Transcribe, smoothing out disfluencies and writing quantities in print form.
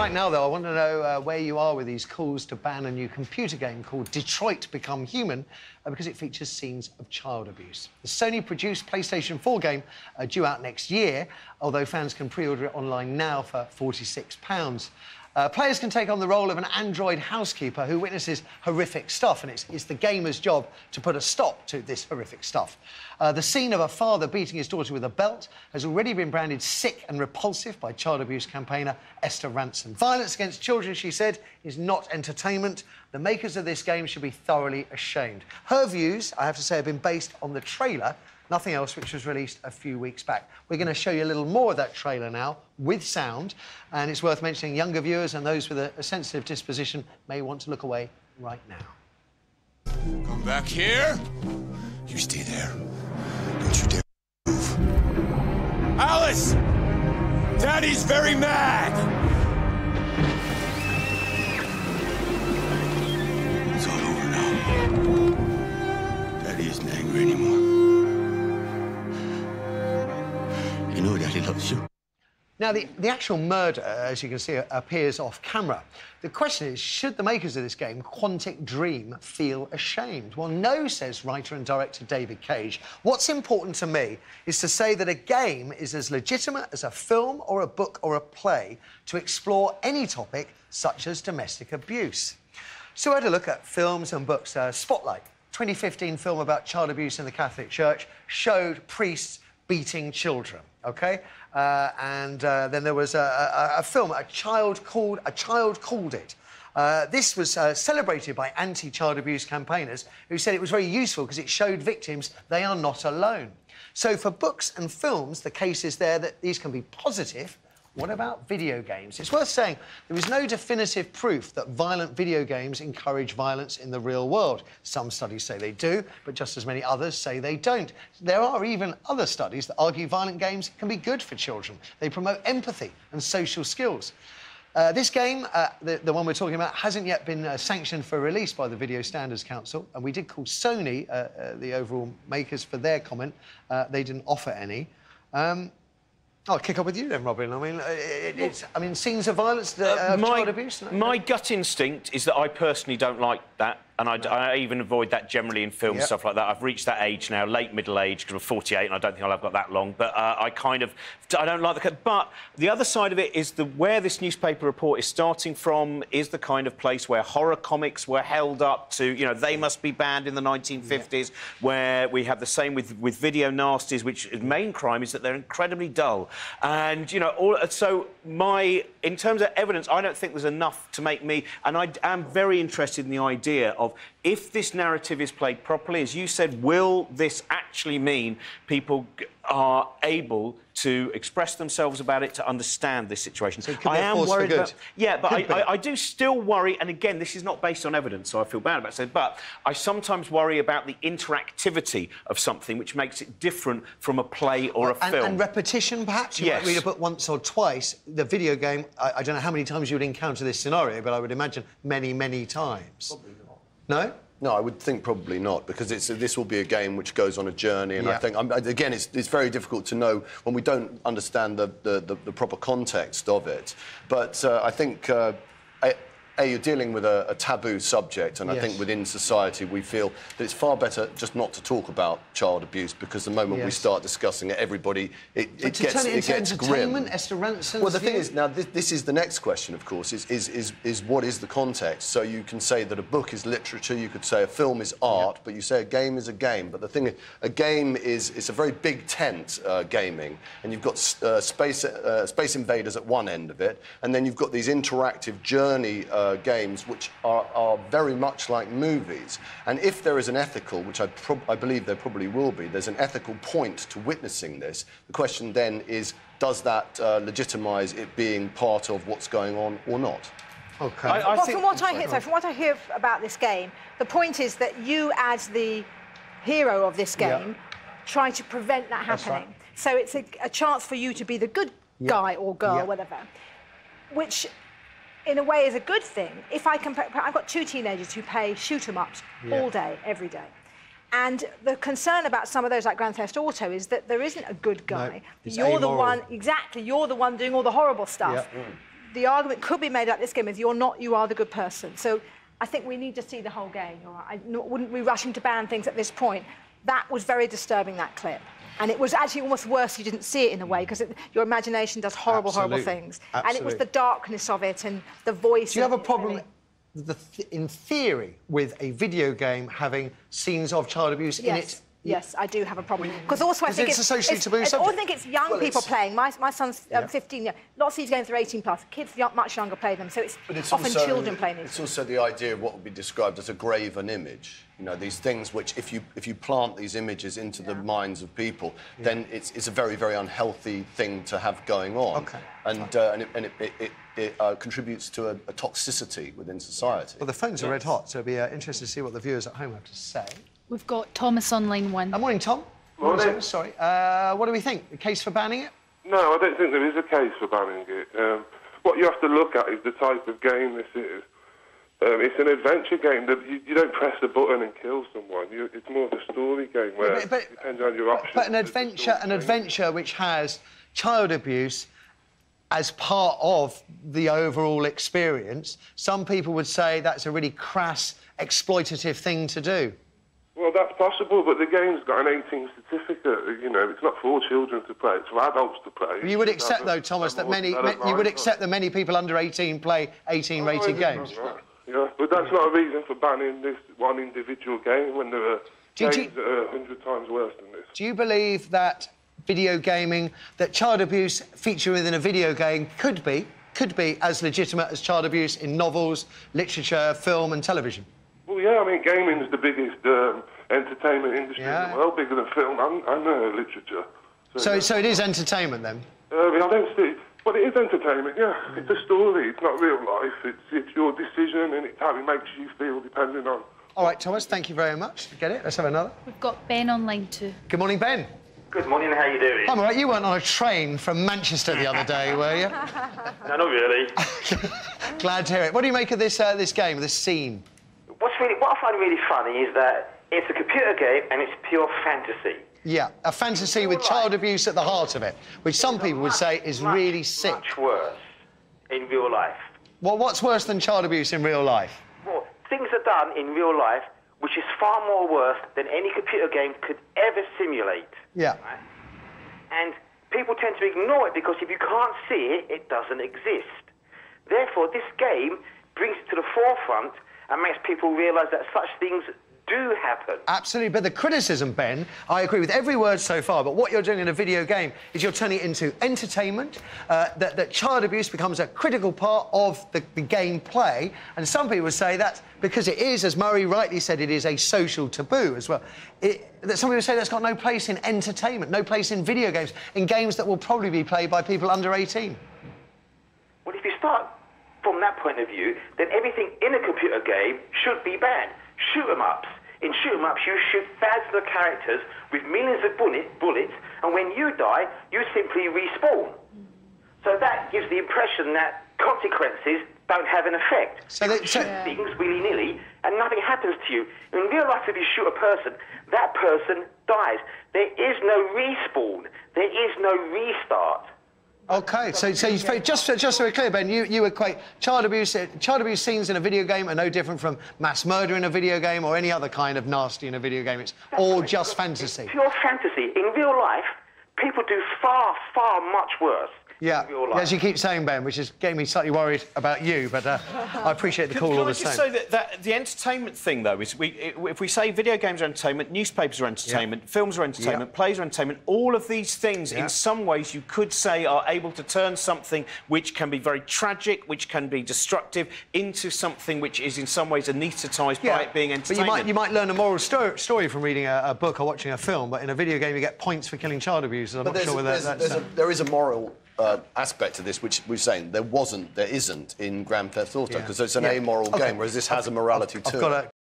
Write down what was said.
Right now, though, I want to know where you are with these calls to ban a new computer game called Detroit Become Human because it features scenes of child abuse. The Sony-produced PlayStation 4 game due out next year, although fans can pre-order it online now for £46. Players can take on the role of an android housekeeper who witnesses horrific stuff, and it's the gamer's job to put a stop to this horrific stuff. The scene of a father beating his daughter with a belt has already been branded sick and repulsive by child abuse campaigner Esther Ranson. Violence against children, she said, is not entertainment. The makers of this game should be thoroughly ashamed. Her views, I have to say, have been based on the trailer, nothing else, which was released a few weeks back. We're going to show you a little more of that trailer now, with sound, and it's worth mentioning younger viewers and those with a sensitive disposition may want to look away right now. Come back here. You stay there. Don't you dare move. Alice! Daddy's very mad! It's all over now. Daddy isn't angry anymore. You know Daddy loves you. Now, the actual murder, as you can see, appears off camera. The question is, should the makers of this game, Quantic Dream, feel ashamed? Well, no, says writer and director David Cage. What's important to me is to say that a game is as legitimate as a film or a book or a play to explore any topic, such as domestic abuse. So I had a look at films and books. Spotlight, 2015 film about child abuse in the Catholic Church, showed priests beating children, OK? Then there was a film, A Child Called It. This was celebrated by anti-child abuse campaigners who said it was very useful because it showed victims they are not alone. So for books and films, the case is there that these can be positive. What about video games? It's worth saying there is no definitive proof that violent video games encourage violence in the real world. Some studies say they do, but just as many others say they don't. There are even other studies that argue violent games can be good for children. They promote empathy and social skills. This game, the one we're talking about, hasn't yet been sanctioned for release by the Video Standards Council, and we did call Sony, the overall makers, for their comment. They didn't offer any. I'll kick up with you then, Robin. I mean, scenes of violence, child abuse. My gut instinct is that I personally don't like that, and I even avoid that generally in films and stuff like that. I've reached that age now, late middle age, because I'm 48, and I don't think I'll have got that long. But I don't like the. But the other side of it is where this newspaper report is starting from is the kind of place where horror comics were held up to. You know, they must be banned in the 1950s. Where we have the same with video nasties, which main crime is that they're incredibly dull. And you know, in terms of evidence, I don't think there's enough to make me. And I am very interested in the idea of if this narrative is played properly, as you said, will this actually mean people are able to express themselves about it, to understand this situation? So it could be a force for good. Yeah, but I do still worry, and again, this is not based on evidence, so I feel bad about it, but I sometimes worry about the interactivity of something which makes it different from a play or a film. And repetition, perhaps? You might read a book once or twice. The video game, I don't know how many times you would encounter this scenario, but I would imagine many, many times. Probably not. No? No, I would think probably not, because this will be a game which goes on a journey, and I think, again, it's very difficult to know when we don't understand the proper context of it. But I think, you're dealing with a taboo subject, and I think within society we feel that it's far better just not to talk about child abuse, because the moment we start discussing it, everybody, it gets grim. Esther Ranson's well, the thing is, now, this is the next question, of course, is what is the context? So you can say that a book is literature, you could say a film is art, but you say a game is a game. But the thing is, a game it's a very big tent, gaming, and you've got Space Invaders at one end of it, and then you've got these interactive journey games which are very much like movies. And if there is an ethical, which I believe there probably will be, there's an ethical point to witnessing this. The question then is, does that legitimise it being part of what's going on or not? OK. From what I hear about this game, the point is that you, as the hero of this game, try to prevent that happening. Right. So it's a chance for you to be the good guy or girl, whatever, which in a way is a good thing. If I compare, I've got two teenagers who play shoot-'em-ups all day, every day. And the concern about some of those, like Grand Theft Auto, is that there isn't a good guy. No, you're the one, exactly, you're the one doing all the horrible stuff. the argument could be made that this game is you are the good person. So I think we need to see the whole game. I wouldn't be rushing to ban things at this point. That was very disturbing, that clip. And it was actually almost worse you didn't see it in a way, because your imagination does horrible, horrible things. Absolutely. And it was the darkness of it and the voice. Do you have a problem, in theory, with a video game having scenes of child abuse in it? Yes, I do have a problem. Because also I think it's a socially taboo subject. I think it's young people playing. My son's 15. Yeah. Lots of these games are 18+. Kids much younger play them, so it's often also, children playing these. It's also the idea of what would be described as a graven image. You know, these things which, if you plant these images into the minds of people, then it's a very, very unhealthy thing to have going on. Okay. And it contributes to a toxicity within society. Well, the phones are red hot, so it'll be interesting to see what the viewers at home have to say. We've got Thomas on line 1. Good morning, Tom. Morning. Thomas, sorry. What do we think? The case for banning it? No, I don't think there is a case for banning it. What you have to look at is the type of game this is. It's an adventure game that you don't press a button and kill someone. It's more of a story game where it depends on your options. But an adventure which has child abuse as part of the overall experience, some people would say that's a really crass, exploitative thing to do. Well, that's possible, but the game's got an 18 certificate. You know, it's not for children to play; it's for adults to play. You would accept, though, Thomas, that many people under 18 play 18-rated games. Yeah, but that's not a reason for banning this one individual game when there are games that are 100 times worse than this. Do you believe that video gaming, that child abuse featuring within a video game could be as legitimate as child abuse in novels, literature, film and television? Well, yeah, I mean, gaming is the biggest entertainment industry in the world, bigger than film and literature. So it is entertainment, then? I don't see... Well, it is entertainment, yeah. It's a story, it's not real life. It's your decision and it's how it makes you feel, depending on... All right, Thomas, thank you very much. Get it? Let's have another. We've got Ben on line 2. Good morning, Ben. Good morning, how you doing? I'm all right. You weren't on a train from Manchester the other day, were you? No, not really. Glad to hear it. What do you make of this game, this scene? What I find really funny is that it's a computer game and it's pure fantasy. Yeah, a fantasy with child abuse at the heart of it, which some people would say is really sick. Much worse in real life. Well, what's worse than child abuse in real life? Well, things are done in real life which is far more worse than any computer game could ever simulate. Yeah. Right? And people tend to ignore it because if you can't see it, it doesn't exist. Therefore, this game brings it to the forefront and makes people realise that such things do happen. Absolutely, but the criticism, Ben, I agree with every word so far, but what you're doing in a video game is you're turning it into entertainment, that child abuse becomes a critical part of the gameplay, and some people say that because it is, as Murray rightly said, it is a social taboo as well. That some people say that's got no place in entertainment, no place in video games, in games that will probably be played by people under 18. Well, if you start from that point of view, then everything in a computer game should be banned. Shoot-'em-ups. In shoot-'em-ups, you shoot thousands of characters with millions of bullets, and when you die, you simply respawn. So that gives the impression that consequences don't have an effect. So you shoot things willy-nilly, and nothing happens to you. In real life, if you shoot a person, that person dies. There is no respawn. There is no restart. OK, so just so we're clear, Ben, you equate child abuse scenes in a video game are no different from mass murder in a video game or any other kind of nasty in a video game. It's all just fantasy. It's pure fantasy. In real life, people do far, far much worse. Yeah, as you keep saying, Ben, which is getting me slightly worried about you, but I appreciate the call all the same. Can I just say that the entertainment thing, though, is if we say video games are entertainment, newspapers are entertainment, films are entertainment, plays are entertainment, all of these things, in some ways, you could say are able to turn something which can be very tragic, which can be destructive, into something which is in some ways anaesthetised by it being entertainment. But you might learn a moral story from reading a book or watching a film, but in a video game you get points for killing child abusers. I'm not sure whether there is a moral aspect to this, which we're saying there isn't in Grand Theft Auto, because it's an amoral game, whereas this has a morality too. I've got a